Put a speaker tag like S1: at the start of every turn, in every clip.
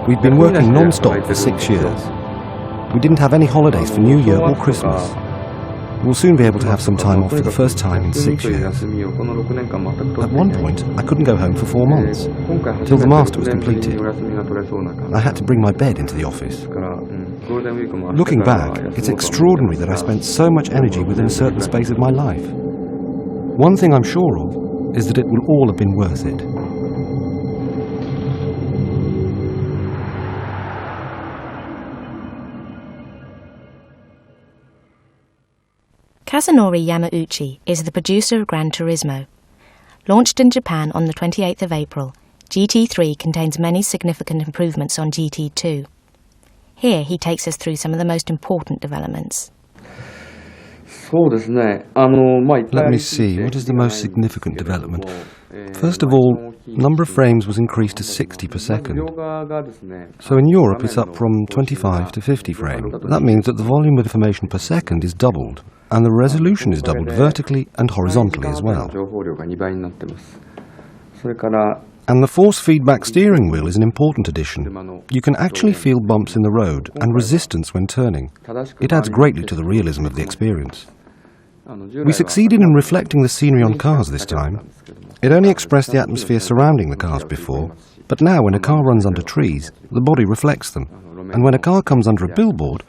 S1: We've been working non-stop for 6 years. We didn't have any holidays for New Year or Christmas. We'll soon be able to have some time off for the first time in 6 years. At one point, I couldn't go home for 4 months, till the master was completed. I had to bring my bed into the office. Looking back, it's extraordinary that I spent so much energy within a certain space of my life. One thing I'm sure of is that it will all have been worth it.
S2: Kazunori Yamauchi is the producer of Gran Turismo. Launched in Japan on the 28th of April, GT3 contains many significant improvements on GT2. Here he takes us through some of the most important developments.
S1: Let me see, what is the most significant development? First of all, number of frames was increased to 60 per second. So in Europe it's up from 25 to 50 frames. That means that the volume of information per second is doubled, and the resolution is doubled vertically and horizontally as well. And the force feedback steering wheel is an important addition. You can actually feel bumps in the road and resistance when turning. It adds greatly to the realism of the experience. We succeeded in reflecting the scenery on cars this time. It only expressed the atmosphere surrounding the cars before, but now when a car runs under trees, the body reflects them. And when a car comes under a billboard,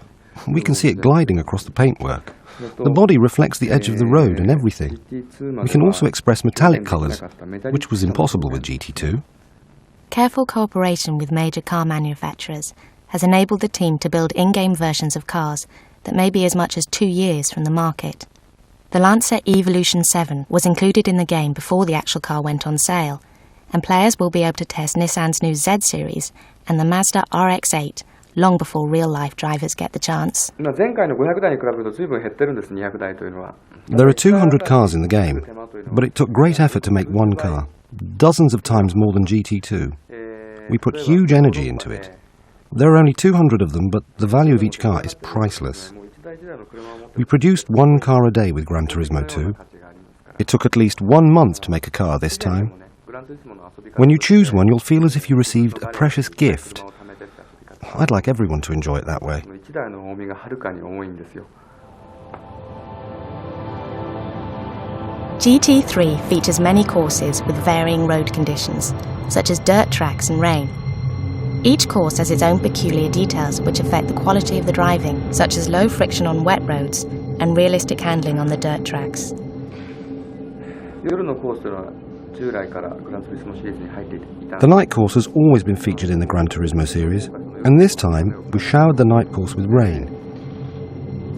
S1: we can see it gliding across the paintwork. The body reflects the edge of the road and everything. We can also express metallic colours, which was impossible with GT2.
S2: Careful cooperation with major car manufacturers has enabled the team to build in-game versions of cars that may be as much as 2 years from the market. The Lancer Evolution 7 was included in the game before the actual car went on sale, and players will be able to test Nissan's new Z series and the Mazda RX-8 long before real-life drivers get the chance.
S1: There are 200 cars in the game, but it took great effort to make one car, dozens of times more than GT2. We put huge energy into it. There are only 200 of them, but the value of each car is priceless. We produced one car a day with Gran Turismo 2. It took at least 1 month to make a car this time. When you choose one, you'll feel as if you received a precious gift. I'd like everyone to enjoy it that way.
S2: GT3 features many courses with varying road conditions, such as dirt tracks and rain. Each course has its own peculiar details which affect the quality of the driving, such as low friction on wet roads and realistic handling on the dirt tracks.
S1: The night course has always been featured in the Gran Turismo series, and this time we showered the night course with rain.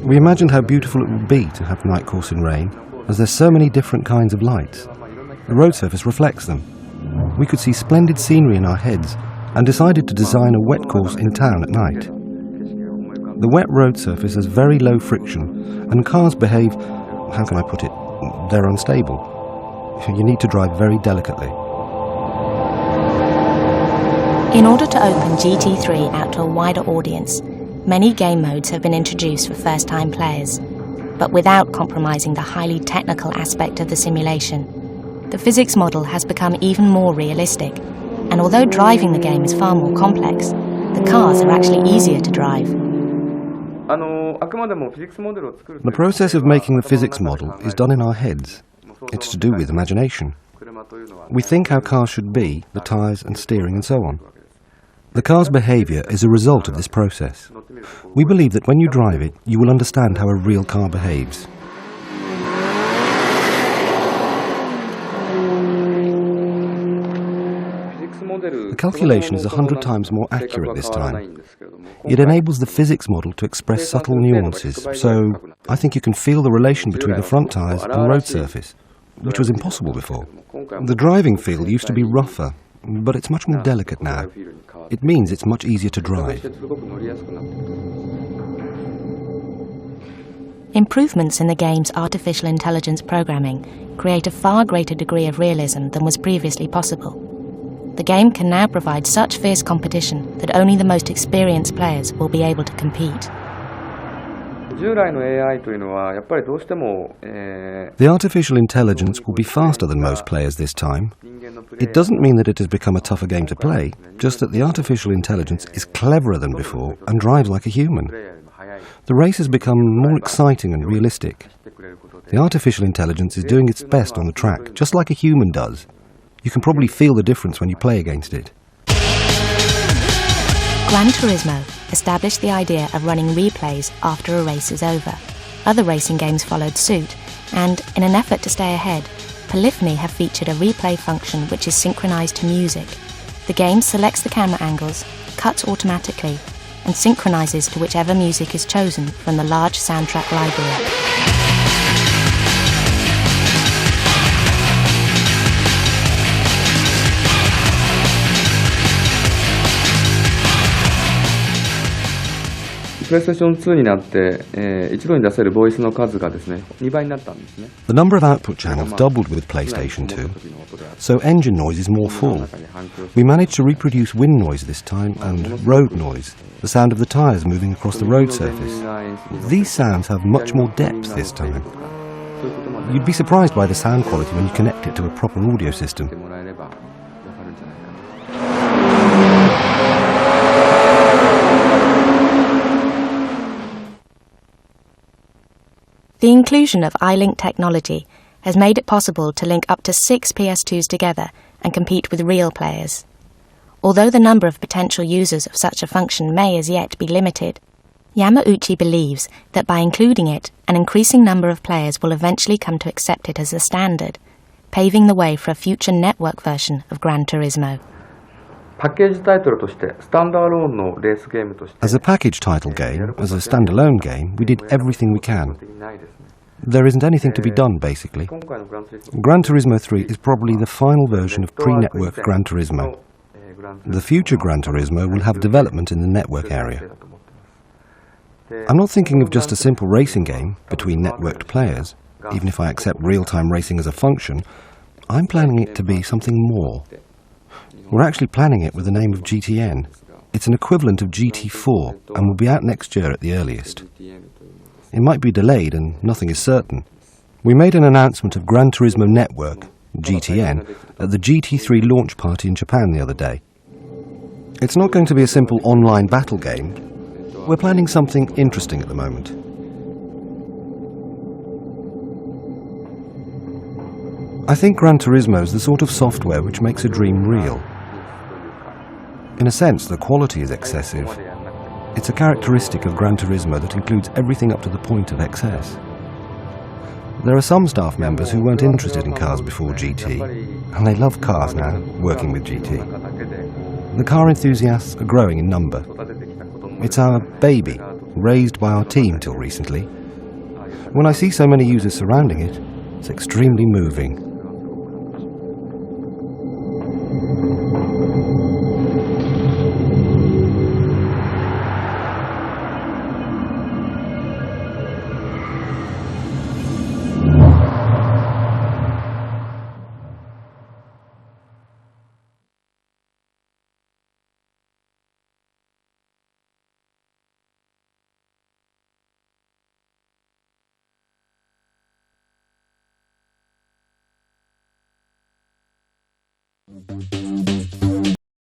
S1: We imagined how beautiful it would be to have the night course in rain, as there's so many different kinds of lights. The road surface reflects them. We could see splendid scenery in our heads, and decided to design a wet course in town at night. The wet road surface has very low friction, and cars behave, how can I put it, they're unstable. You need to drive very delicately.
S2: In order to open GT3 out to a wider audience, many game modes have been introduced for first-time players, but without compromising the highly technical aspect of the simulation. The physics model has become even more realistic, and although driving the game is far more complex, the cars are actually easier to drive.
S1: The process of making the physics model is done in our heads. It's to do with imagination. We think how cars should be, the tyres and steering and so on. The car's behaviour is a result of this process. We believe that when you drive it, you will understand how a real car behaves. The calculation is 100 times more accurate this time. It enables the physics model to express subtle nuances, so I think you can feel the relation between the front tyres and road surface, which was impossible before. The driving feel used to be rougher, but it's much more delicate now. It means it's much easier to drive.
S2: Improvements in the game's artificial intelligence programming create a far greater degree of realism than was previously possible. The game can now provide such fierce competition that only the most experienced players will be able to compete.
S1: The artificial intelligence will be faster than most players this time. It doesn't mean that it has become a tougher game to play, just that the artificial intelligence is cleverer than before and drives like a human. The race has become more exciting and realistic. The artificial intelligence is doing its best on the track, just like a human does. You can probably feel the difference when you play against it.
S2: Gran Turismo established the idea of running replays after a race is over. Other racing games followed suit, and in an effort to stay ahead, Polyphony have featured a replay function which is synchronized to music. The game selects the camera angles, cuts automatically, and synchronizes to whichever music is chosen from the large soundtrack library.
S1: The number of output channels doubled with PlayStation 2, so engine noise is more full. We managed to reproduce wind noise this time and road noise, the sound of the tyres moving across the road surface. These sounds have much more depth this time. You'd be surprised by the sound quality when you connect it to a proper audio system.
S2: The inclusion of iLink technology has made it possible to link up to 6 PS2s together and compete with real players. Although the number of potential users of such a function may as yet be limited, Yamauchi believes that by including it, an increasing number of players will eventually come to accept it as a standard, paving the way for a future network version of Gran Turismo.
S1: As a package title game, as a standalone game, we did everything we can. There isn't anything to be done, basically. Gran Turismo 3 is probably the final version of pre-network Gran Turismo. The future Gran Turismo will have development in the network area. I'm not thinking of just a simple racing game between networked players, even if I accept real-time racing as a function. I'm planning it to be something more. We're actually planning it with the name of GTN. It's an equivalent of GT4 and will be out next year at the earliest. It might be delayed and nothing is certain. We made an announcement of Gran Turismo Network, GTN, at the GT3 launch party in Japan the other day. It's not going to be a simple online battle game. We're planning something interesting at the moment. I think Gran Turismo is the sort of software which makes a dream real. In a sense, the quality is excessive. It's a characteristic of Gran Turismo that includes everything up to the point of excess. There are some staff members who weren't interested in cars before GT, and they love cars now, working with GT. The car enthusiasts are growing in number. It's our baby, raised by our team till recently. When I see so many users surrounding it, it's extremely moving.